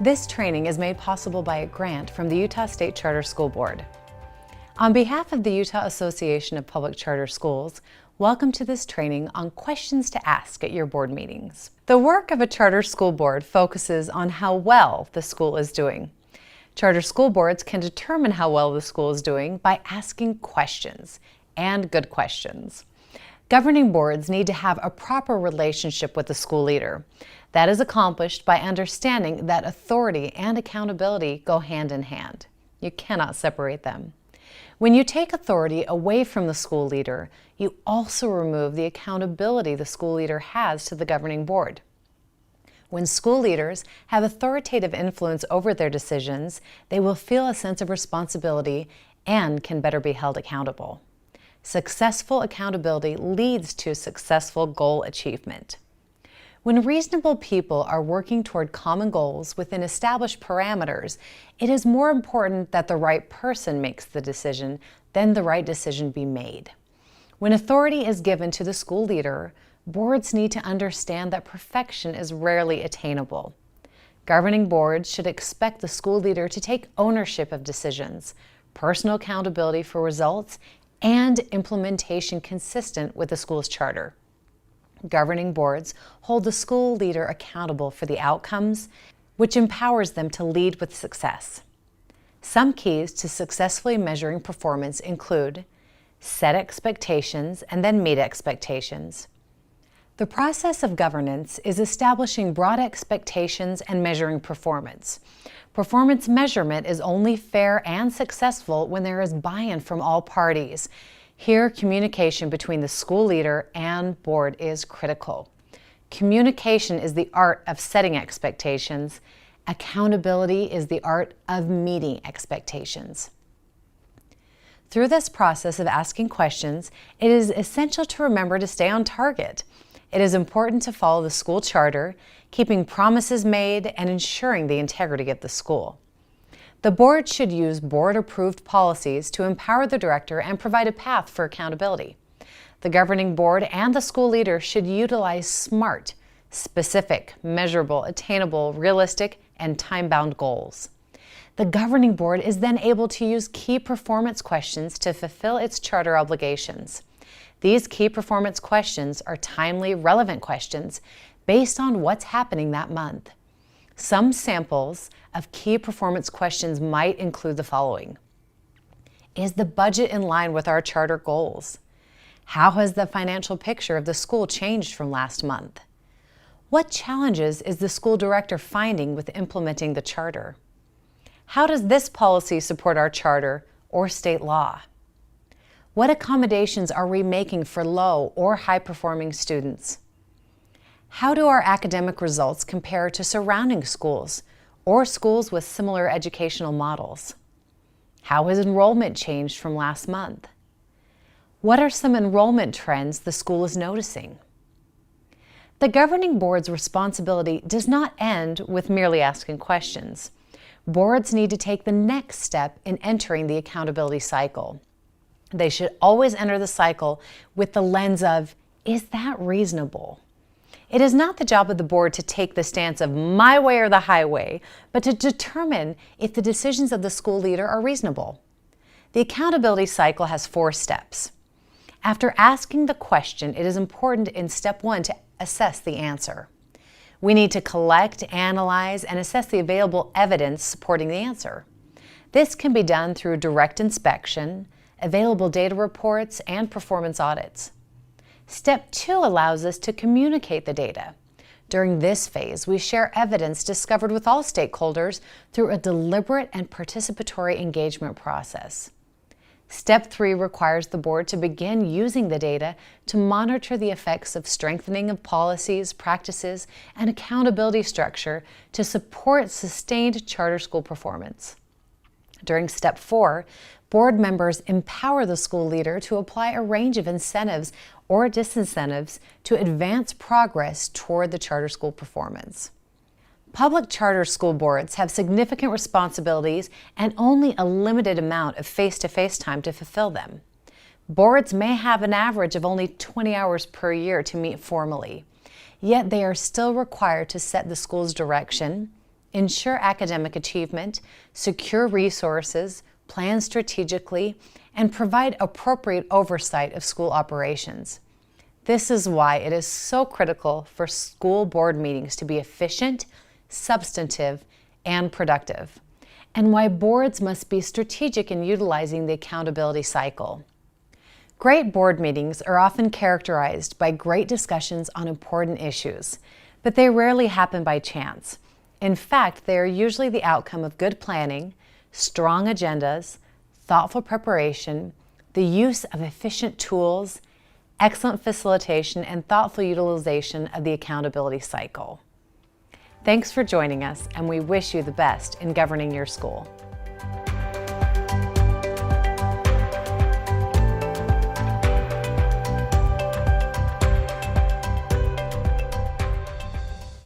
This training is made possible by a grant from the Utah State Charter School Board. On behalf of the Utah Association of Public Charter Schools, welcome to this training on questions to ask at your board meetings. The work of a charter school board focuses on how well the school is doing. Charter school boards can determine how well the school is doing by asking questions, and good questions. Governing boards need to have a proper relationship with the school leader. That is accomplished by understanding that authority and accountability go hand in hand. You cannot separate them. When you take authority away from the school leader, you also remove the accountability the school leader has to the governing board. When school leaders have authoritative influence over their decisions, they will feel a sense of responsibility and can better be held accountable. Successful accountability leads to successful goal achievement. When reasonable people are working toward common goals within established parameters, it is more important that the right person makes the decision than the right decision be made. When authority is given to the school leader, boards need to understand that perfection is rarely attainable. Governing boards should expect the school leader to take ownership of decisions, personal accountability for results, and implementation consistent with the school's charter. Governing boards hold the school leader accountable for the outcomes, which empowers them to lead with success. Some keys to successfully measuring performance include set expectations and then meet expectations. The process of governance is establishing broad expectations and measuring performance. Performance measurement is only fair and successful when there is buy-in from all parties. Here, communication between the school leader and board is critical. Communication is the art of setting expectations. Accountability is the art of meeting expectations. Through this process of asking questions, it is essential to remember to stay on target. It is important to follow the school charter, keeping promises made and ensuring the integrity of the school. The board should use board-approved policies to empower the director and provide a path for accountability. The governing board and the school leader should utilize SMART, specific, measurable, attainable, realistic, and time-bound goals. The governing board is then able to use key performance questions to fulfill its charter obligations. These key performance questions are timely, relevant questions based on what's happening that month. Some samples of key performance questions might include the following. Is the budget in line with our charter goals? How has the financial picture of the school changed from last month? What challenges is the school director finding with implementing the charter? How does this policy support our charter or state law? What accommodations are we making for low or high-performing students? How do our academic results compare to surrounding schools or schools with similar educational models? How has enrollment changed from last month? What are some enrollment trends the school is noticing? The governing board's responsibility does not end with merely asking questions. Boards need to take the next step in entering the accountability cycle. They should always enter the cycle with the lens of, is that reasonable? It is not the job of the board to take the stance of my way or the highway, but to determine if the decisions of the school leader are reasonable. The accountability cycle has 4 steps. After asking the question, it is important in step 1 to assess the answer. We need to collect, analyze, and assess the available evidence supporting the answer. This can be done through direct inspection, available data reports, and performance audits. Step 2 allows us to communicate the data. During this phase, we share evidence discovered with all stakeholders through a deliberate and participatory engagement process. Step 3 requires the board to begin using the data to monitor the effects of strengthening of policies, practices, and accountability structure to support sustained charter school performance. During Step 4, board members empower the school leader to apply a range of incentives or disincentives to advance progress toward the charter school performance. Public charter school boards have significant responsibilities and only a limited amount of face-to-face time to fulfill them. Boards may have an average of only 20 hours per year to meet formally, yet they are still required to set the school's direction, ensure academic achievement, secure resources, plan strategically, and provide appropriate oversight of school operations. This is why it is so critical for school board meetings to be efficient, substantive, and productive, and why boards must be strategic in utilizing the accountability cycle. Great board meetings are often characterized by great discussions on important issues, but they rarely happen by chance. In fact, they are usually the outcome of good planning, strong agendas, thoughtful preparation, the use of efficient tools, excellent facilitation, and thoughtful utilization of the accountability cycle. Thanks for joining us, and we wish you the best in governing your school.